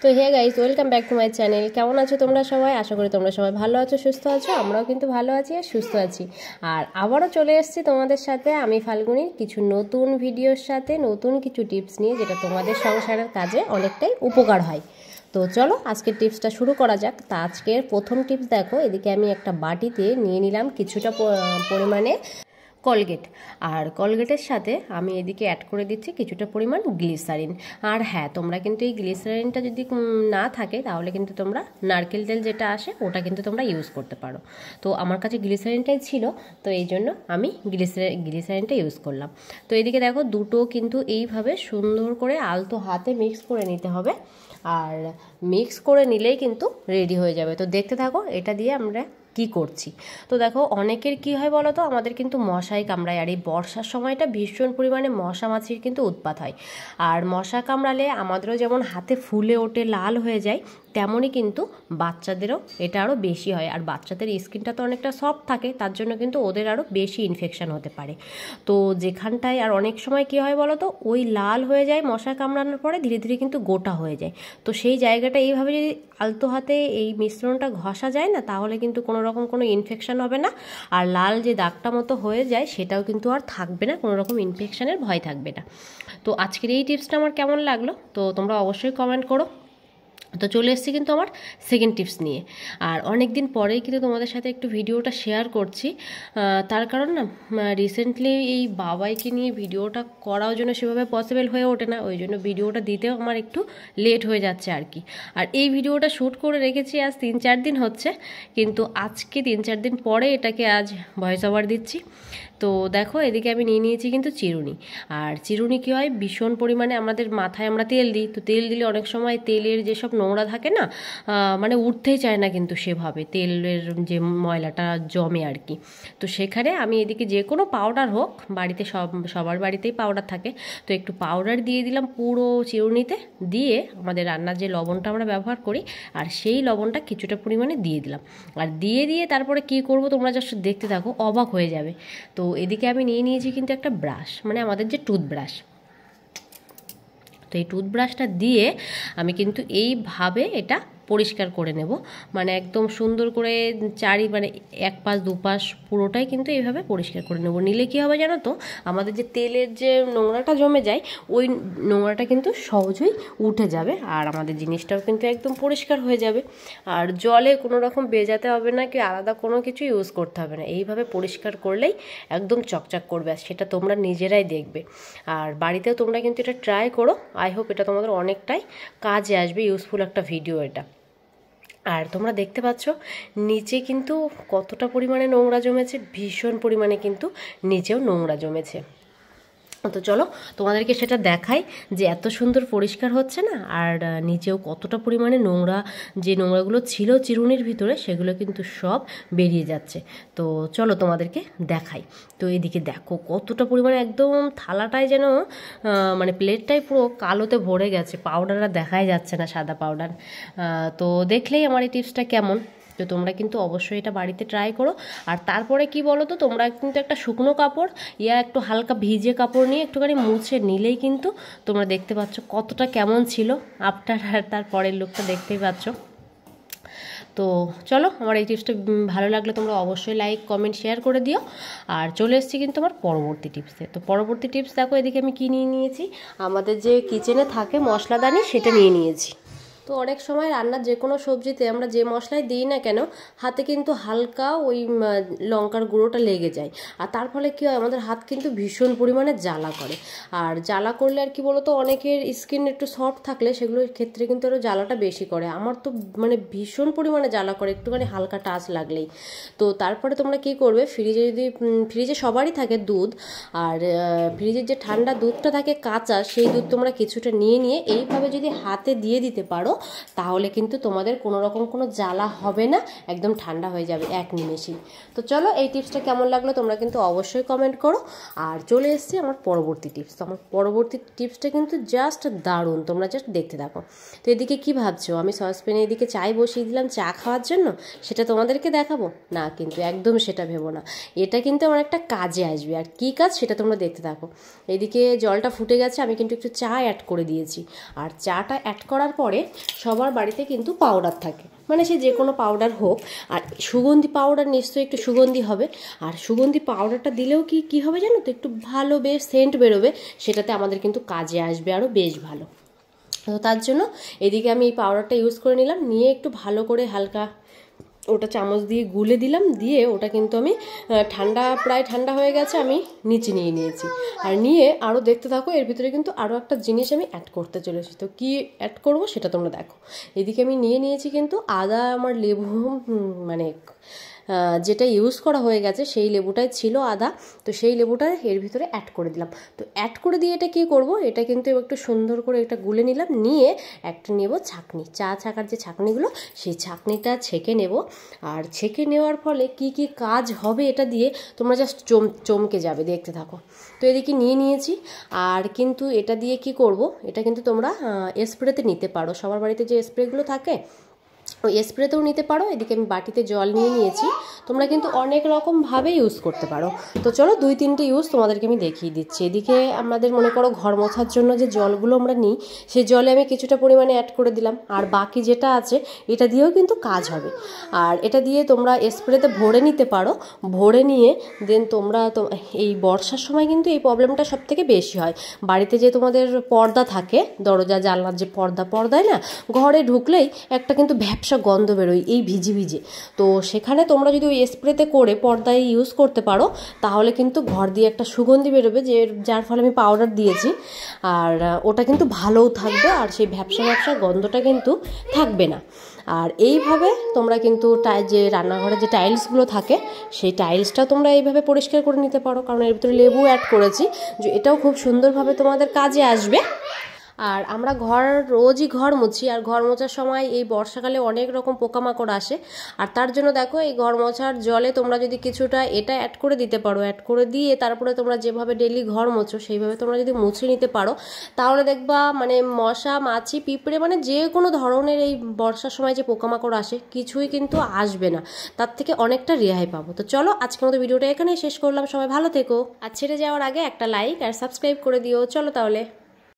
তো hey guys, welcome back to my channel. কেমন আছো তোমরা সবাই? আশা করি তোমরা সবাই ভালো আছো, সুস্থ আছো। আমরাও কিন্তু ভালো আছি আর সুস্থ আছি। আর আবারও চলে এসেছি তোমাদের সাথে আমি ফাল্গুনির কিছু নতুন ভিডিওর সাথে, নতুন কিছু টিপস নিয়ে, যেটা তোমাদের সংসারের কাজে অনেকটাই উপকার হয়। তো চলো আজকের টিপসটা শুরু করা যাক। তা আজকের প্রথম টিপস দেখো, এদিকে আমি একটা বাটিতে নিয়ে নিলাম কিছুটা পরিমাণে কলগেট, আর কলগেটের সাথে আমি এদিকে অ্যাড করে দিচ্ছি কিছুটা পরিমাণ গ্লিসারিন। আর হ্যাঁ, তোমরা কিন্তু এই গ্লিসারিনটা যদি না থাকে তাহলে কিন্তু তোমরা নারকেল তেল যেটা আসে ওটা কিন্তু তোমরা ইউজ করতে পারো। তো আমার কাছে গ্লিসারিনটাই ছিল, তো এই জন্য আমি গ্লিসারিনটা ইউজ করলাম। তো এদিকে দেখো, দুটো কিন্তু এইভাবে সুন্দর করে আলতো হাতে মিক্স করে নিতে হবে, আর মিক্স করে নিলেই কিন্তু রেডি হয়ে যাবে। তো দেখতে থাকো এটা দিয়ে আমরা কি করছি। তো দেখো, অনেকের কি হয় বলো তো, আমাদের কিন্তু মশাই কামড়ায়, আর এই বর্ষার সময়টা ভীষণ পরিমাণে মশা মাছির কিন্তু উৎপাত হয়। আর মশা কামড়ালে আমাদেরও যেমন হাতে ফুলে ওঠে, লাল হয়ে যায়, তেমনই কিন্তু বাচ্চাদেরও এটা আরও বেশি হয়। আর বাচ্চাদের স্কিনটা তো অনেকটা সফট থাকে, তার জন্য কিন্তু ওদের আরও বেশি ইনফেকশান হতে পারে। তো যেখানটায়, আর অনেক সময় কী হয় বলো তো, ওই লাল হয়ে যায় মশা কামড়ানোর পরে, ধীরে ধীরে কিন্তু গোটা হয়ে যায়। তো সেই জায়গাটা এইভাবে যদি আলতো হাতে এই মিশ্রণটা ঘষা যায় না, তাহলে কিন্তু কোনো রকম কোনো ইনফেকশান হবে না। আর লাল যে দাগটা মতো হয়ে যায় সেটাও কিন্তু আর থাকবে না, কোনো রকম ইনফেকশানের ভয় থাকবে না। তো আজকের এই টিপসটা আমার কেমন লাগলো তো তোমরা অবশ্যই কমেন্ট করো। তো চলে এসেছি কিন্তু আমার সেকেন্ড টিপস নিয়ে। আর অনেক দিন পরেই কিন্তু তোমাদের সাথে একটু ভিডিওটা শেয়ার করছি, তার কারণ না, রিসেন্টলি এই বাবাইকে নিয়ে ভিডিওটা করাও জন্য সেভাবে পসিবল হয়ে ওঠে না, ওই জন্য ভিডিওটা দিতেও আমার একটু লেট হয়ে যাচ্ছে আর কি। আর এই ভিডিওটা শ্যুট করে রেখেছি আজ 3-4 দিন হচ্ছে, কিন্তু আজকে 3-4 দিন পরে এটাকে আজ ভয়েস ওভার দিচ্ছি। তো দেখো, এদিকে আমি নিয়ে নিয়েছি কিন্তু চিরুনি। আর চিরুনি কী হয়, ভীষণ পরিমাণে আমাদের মাথায় আমরা তেল দিই, তো তেল দিলে অনেক সময় তেলের যেসব নোংরা থাকে না, মানে উঠতেই চায় না কিন্তু সেভাবে, তেলের যে ময়লাটা জমে আর কি। তো সেখানে আমি এদিকে যে কোনো পাউডার হোক, বাড়িতে সবার বাড়িতেই পাউডার থাকে, তো একটু পাউডার দিয়ে দিলাম পুরো চিরুনিতে, দিয়ে আমাদের রান্নার যে লবণটা আমরা ব্যবহার করি, আর সেই লবণটা কিছুটা পরিমাণে দিয়ে দিলাম। আর দিয়ে তারপরে কি করব তোমরা জাস্ট দেখতে থাকো, অবাক হয়ে যাবে। তো এদিকে আমি নিয়ে নিয়েছি কিন্তু একটা ব্রাশ, মানে আমাদের যে টুথব্রাশ। তো এই টুথব্রাশটা দিয়ে আমি কিন্তু এইভাবে এটা পরিষ্কার করে নেব, মানে একদম সুন্দর করে মানে এক পাশ দুপাশ পুরোটাই কিন্তু এইভাবে পরিষ্কার করে নেব। নিলে কী হবে জানো তো, আমাদের যে তেলের যে নোংরাটা জমে যায়, ওই নোংরাটা কিন্তু সহজেই উঠে যাবে, আর আমাদের জিনিসটাও কিন্তু একদম পরিষ্কার হয়ে যাবে। আর জলে কোনো রকম ভেজাতে হবে না, কি আলাদা কোনো কিছু ইউজ করতে হবে না, এইভাবে পরিষ্কার করলেই একদম চকচক করবে, আর সেটা তোমরা নিজেরাই দেখবে। আর বাড়িতেও তোমরা কিন্তু এটা ট্রাই করো, আই হোপ এটা তোমাদের অনেকটাই কাজে আসবে, ইউজফুল একটা ভিডিও এটা। আর তোমরা দেখতে পাচ্ছ নিচে কিন্তু কতটা পরিমাণে নোংরা জমেছে, ভীষণ পরিমাণে কিন্তু নিচেও নোংরা জমেছে। তো চলো তোমাদেরকে সেটা দেখাই যে এত সুন্দর পরিষ্কার হচ্ছে না, আর নিচেও কতটা পরিমাণে নোংরা, যে নোংরাগুলো ছিল চিরুনির ভিতরে সেগুলো কিন্তু সব বেরিয়ে যাচ্ছে। তো চলো তোমাদেরকে দেখাই। তো এদিকে দেখো কতটা পরিমাণে, একদম থালাটায় যেন মানে প্লেটটাই পুরো কালোতে ভরে গেছে, পাউডার আর দেখাই যাচ্ছে না, সাদা পাউডার। তো দেখলেই আমার এই টিপসটা কেমন। তো তোমরা কিন্তু অবশ্যই এটা বাড়িতে ট্রাই করো। আর তারপরে কি বলো তো, তোমরা কিন্তু একটা শুকনো কাপড় একটু হালকা ভিজে কাপড় নিয়ে একটুখানি মুছে নিলেই কিন্তু তোমরা দেখতে পাচ্ছ কতটা কেমন ছিল আফটার, আর তার পরের লুকটা দেখতেই পাচ্ছ। তো চলো, আমার এই টিপসটা ভালো লাগলে তোমরা অবশ্যই লাইক কমেন্ট শেয়ার করে দিও। আর চলে এসেছি কিন্তু আমার পরবর্তী টিপসে। তো পরবর্তী টিপস দেখো, এদিকে আমি কী নিয়ে নিয়েছি, আমাদের যে কিচেনে থাকে মশলাদানি, সেটা নিয়ে নিয়েছি। তো অনেক সময় রান্নার যে কোনো সবজিতে আমরা যে মশলাই দিই না কেন, হাতে কিন্তু হালকা ওই লঙ্কার গুঁড়োটা লেগে যায়, আর তার ফলে কী হয়, আমাদের হাত কিন্তু ভীষণ পরিমাণে জ্বালা করে। আর জ্বালা করলে আর কি বলতো, অনেকের স্কিন একটু সফট থাকলে সেগুলোর ক্ষেত্রে কিন্তু আরও জ্বালাটা বেশি করে। আমার তো মানে ভীষণ পরিমাণে জ্বালা করে একটুখানি হালকা টাচ লাগলেই। তো তারপরে তোমরা কী করবে, ফ্রিজে সবারই থাকে দুধ, আর ফ্রিজের যে ঠান্ডা দুধটা থাকে কাঁচা, সেই দুধ তোমরা কিছুটা নিয়ে এইভাবে যদি হাতে দিয়ে দিতে পারো, তাহলে কিন্তু তোমাদের কোনো রকম কোনো জ্বালা হবে না, একদম ঠান্ডা হয়ে যাবে এক নিমেষেই। তো চলো, এই টিপসটা কেমন লাগলো তোমরা কিন্তু অবশ্যই কমেন্ট করো। আর চলে এসেছি আমার পরবর্তী টিপস। তো আমার পরবর্তী টিপসটা কিন্তু জাস্ট দারুণ, তোমরা জাস্ট দেখতে থাকো। তো এদিকে কি ভাবছো, আমি সসপ্যানে এদিকে চাই বসিয়ে দিলাম চা খাওয়ার জন্য, সেটা তোমাদেরকে দেখাবো না, কিন্তু একদম সেটা ভেবো না, এটা কিন্তু আমার একটা কাজে আসবে। আর কী কাজ সেটা তোমরা দেখতে থাকো। এদিকে জলটা ফুটে গেছে, আমি কিন্তু একটু চা অ্যাড করে দিয়েছি। আর চাটা অ্যাড করার পরে সবার বাড়িতে কিন্তু পাউডার থাকে, মানে সে যে কোনো পাউডার হোক। আর সুগন্ধি পাউডার নিশ্চয়ই একটু সুগন্ধি হবে, আর সুগন্ধি পাউডারটা দিলেও কি হবে জানো তো, একটু ভালো বেশ সেন্ট বেরোবে, সেটাতে আমাদের কিন্তু কাজে আসবে আরও বেশ ভালো। তো তার জন্য এদিকে আমি এই পাউডারটা ইউজ করে নিলাম, নিয়ে একটু ভালো করে হালকা ওটা চামচ দিয়ে গুলে দিলাম, দিয়ে ওটা কিন্তু আমি প্রায় ঠান্ডা হয়ে গেছে, আমি নিচে নিয়ে নিয়েছি। আর নিয়ে আরও দেখতে থাকো, এর ভিতরে কিন্তু আরও একটা জিনিস আমি অ্যাড করতে চলেছি। তো কি অ্যাড করব সেটা তোমরা দেখো। এদিকে আমি নিয়ে নিয়েছি কিন্তু আদা, আমার লেবু মানে যেটা ইউজ করা হয়ে গেছে সেই লেবুটাই ছিল আদা, তো সেই লেবুটা এর ভিতরে অ্যাড করে দিলাম। তো অ্যাড করে দিয়ে এটা কী করব, এটা কিন্তু একটু সুন্দর করে এটা গুলে নিলাম, নিয়ে একটা নেব ছাঁকনি, চা ছাকার যে ছাঁকনিগুলো, সেই ছাঁকনিটা ছেঁকে নেব। আর ছেঁকে নেওয়ার ফলে কি কি কাজ হবে এটা দিয়ে তোমরা জাস্ট চমকে যাবে, দেখতে থাকো। তো এদিকে নিয়ে নিয়েছি। আর কিন্তু এটা দিয়ে কি করব, এটা কিন্তু তোমরা স্প্রেতে নিতে পারো, সবার বাড়িতে যে স্প্রেগুলো থাকে ওই স্প্রেতেও নিতে পারো। এদিকে আমি বাটিতে জল নিয়ে নিয়েছি, তোমরা কিন্তু অনেক রকমভাবে ইউজ করতে পারো। তো চলো 2-3টে ইউজ তোমাদেরকে আমি দেখিয়ে দিচ্ছি। এদিকে আমাদের মনে করো ঘর মোছার জন্য যে জলগুলো আমরা নিই, সেই জলে আমি কিছুটা পরিমাণে অ্যাড করে দিলাম, আর বাকি যেটা আছে এটা দিয়েও কিন্তু কাজ হবে। আর এটা দিয়ে তোমরা স্প্রেতে ভরে নিতে পারো, ভরে নিয়ে দেন তোমরা তো এই বর্ষার সময় কিন্তু এই প্রবলেমটা সবথেকে বেশি হয়। বাড়িতে যে তোমাদের পর্দা থাকে, দরজা জানলার যে পর্দায় না, ঘরে ঢুকলেই একটা কিন্তু ভ্যাপসা গন্ধ বেরোয় এই ভিজে ভিজে। তো সেখানে তোমরা যদি ওই স্প্রেতে করে পর্দায় ইউজ করতে পারো, তাহলে কিন্তু ঘর দিয়ে একটা সুগন্ধি বেরোবে, যার ফলে আমি পাউডার দিয়েছি। আর ওটা কিন্তু ভালোও থাকবে, আর সেই ভ্যাপসা গন্ধটা কিন্তু থাকবে না। আর এইভাবে তোমরা কিন্তু যে রান্নাঘরে যে টাইলসগুলো থাকে, সেই টাইলসটা তোমরা এইভাবে পরিষ্কার করে নিতে পারো, কারণ এর ভিতরে লেবু অ্যাড করেছি, যে এটাও খুব সুন্দরভাবে তোমাদের কাজে আসবে। আর আমরা রোজই ঘর মুছি, আর ঘর মোছার সময় এই বর্ষাকালে অনেক রকম পোকামাকড় আসে। আর তার জন্য দেখো এই ঘর মোছার জলে তোমরা যদি কিছুটা এটা অ্যাড করে দিতে পারো, অ্যাড করে দিয়ে তারপরে তোমরা যেভাবে ডেলি ঘর মোছো সেইভাবে তোমরা যদি মুছে নিতে পারো, তাহলে দেখবা মানে মশা, মাছি, পিঁপড়ে, মানে যে কোনো ধরনের এই বর্ষার সময় যে পোকামাকড় আসে কিছুই কিন্তু আসবে না, তার থেকে অনেকটা রেহাই পাবো। তো চলো আজকের মতো ভিডিওটা এখানেই শেষ করলাম, সবাই ভালো থেকো। আর ছেড়ে যাওয়ার আগে একটা লাইক আর সাবস্ক্রাইব করে দিও। চলো তাহলে।